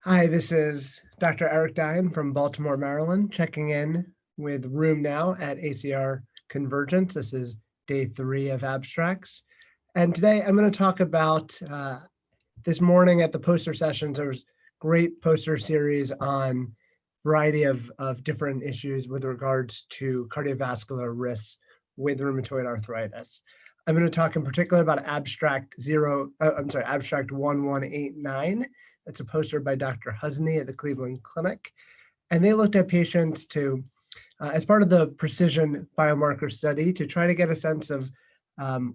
Hi, this is Dr. Eric Dein from Baltimore, Maryland, checking in with Room Now at ACR Convergence. This is day 3 of abstracts. And today I'm going to talk about this morning at the poster sessions. There was great poster series on a variety of different issues with regards to cardiovascular risks with rheumatoid arthritis. I'm going to talk in particular about abstract 1189. It's a poster by Dr. Husney at the Cleveland Clinic. And they looked at patients as part of the precision biomarker study to try to get a sense of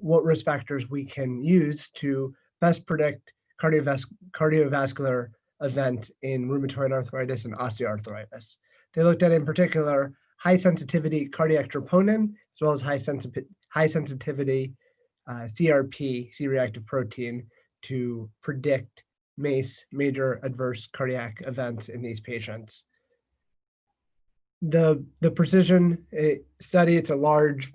what risk factors we can use to best predict cardiovascular event in rheumatoid arthritis and osteoarthritis. They looked at, in particular, high sensitivity cardiac troponin, as well as high sensitivity CRP, C-reactive protein, to predict MACE, major adverse cardiac events in these patients. The precision study, it's a large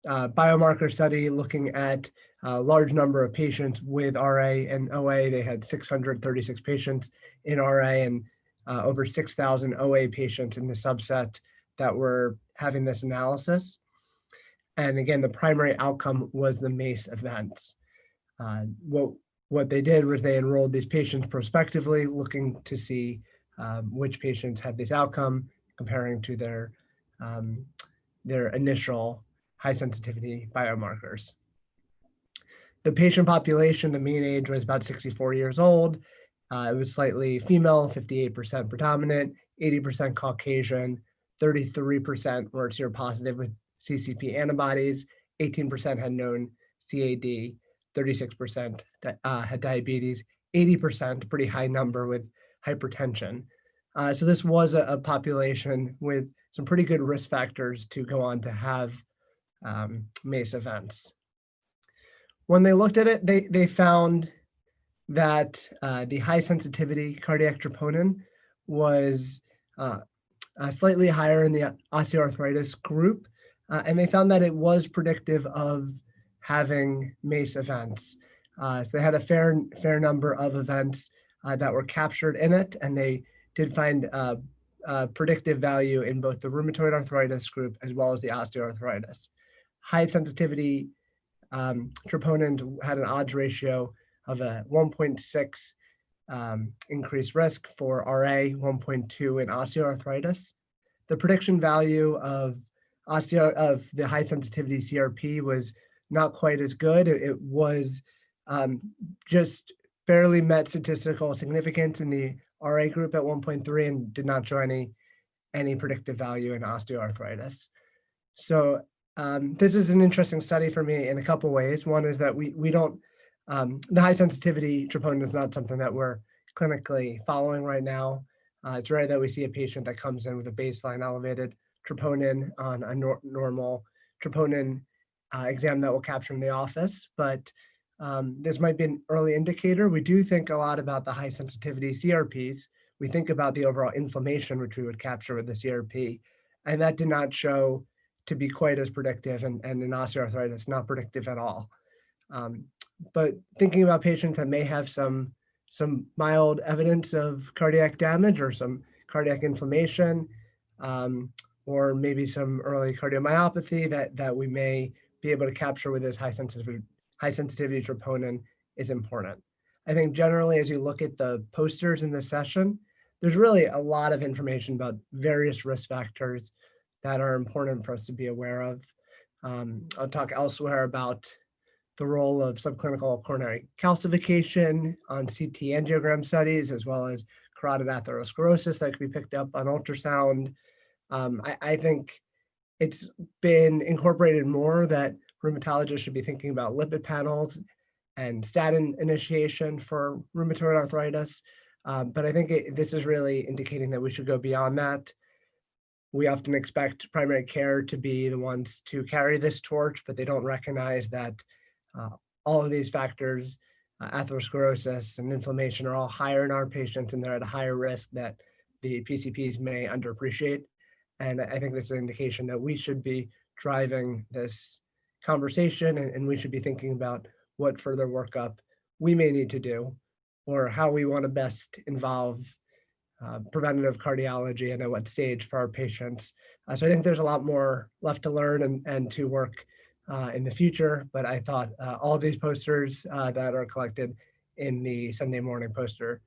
biomarker study looking at a large number of patients with RA and OA. They had 636 patients in RA and over 6,000 OA patients in the subset that were having this analysis. And again, the primary outcome was the MACE events. What they did was they enrolled these patients prospectively, looking to see which patients had this outcome, comparing to their initial high sensitivity biomarkers. The patient population, the mean age was about 64 years old. It was slightly female, 58% predominant, 80% Caucasian, 33% were seropositive with CCP antibodies, 18% had known CAD, 36% had diabetes, 80%, pretty high number, with hypertension. So this was a population with some pretty good risk factors to go on to have MACE events. When they looked at it, they found that the high sensitivity cardiac troponin was slightly higher in the osteoarthritis group, and they found that it was predictive of having MACE events. So they had a fair number of events that were captured in it, and they did find predictive value in both the rheumatoid arthritis group as well as the osteoarthritis. High sensitivity troponins had an odds ratio of a 1.6 increased risk for RA, 1.2 in osteoarthritis. The prediction value of the high sensitivity CRP was not quite as good. It was just barely met statistical significance in the RA group at 1.3 and did not show any predictive value in osteoarthritis. So this is an interesting study for me in a couple ways. One is that we don't, the high sensitivity troponin is not something that we're clinically following right now. It's rare that we see a patient that comes in with a baseline elevated troponin on a normal troponin exam that we'll capture in the office, but this might be an early indicator. We do think a lot about the high sensitivity CRPs. We think about the overall inflammation, which we would capture with the CRP, and that did not show to be quite as predictive, and in osteoarthritis, not predictive at all. But thinking about patients that may have some mild evidence of cardiac damage or some cardiac inflammation, or maybe some early cardiomyopathy that we may be able to capture with this high sensitivity troponin is important. I think generally, as you look at the posters in this session, there's really a lot of information about various risk factors that are important for us to be aware of. I'll talk elsewhere about the role of subclinical coronary calcification on CT angiogram studies, as well as carotid atherosclerosis that could be picked up on ultrasound. I think it's been incorporated more that rheumatologists should be thinking about lipid panels and statin initiation for rheumatoid arthritis. But I think this is really indicating that we should go beyond that. We often expect primary care to be the ones to carry this torch, but they don't recognize that all of these factors, atherosclerosis and inflammation, are all higher in our patients, and they're at a higher risk that the PCPs may underappreciate. And I think this is an indication that we should be driving this conversation, and we should be thinking about what further workup we may need to do, or how we want to best involve preventative cardiology and at what stage for our patients. So I think there's a lot more left to learn and to work in the future, but I thought all of these posters that are collected in the Sunday morning poster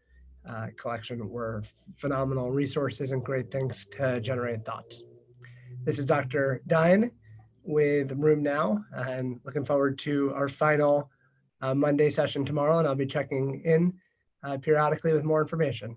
collection were phenomenal resources and great things to generate thoughts. This is Dr. Dein with Room Now, and looking forward to our final Monday session tomorrow, and I'll be checking in periodically with more information.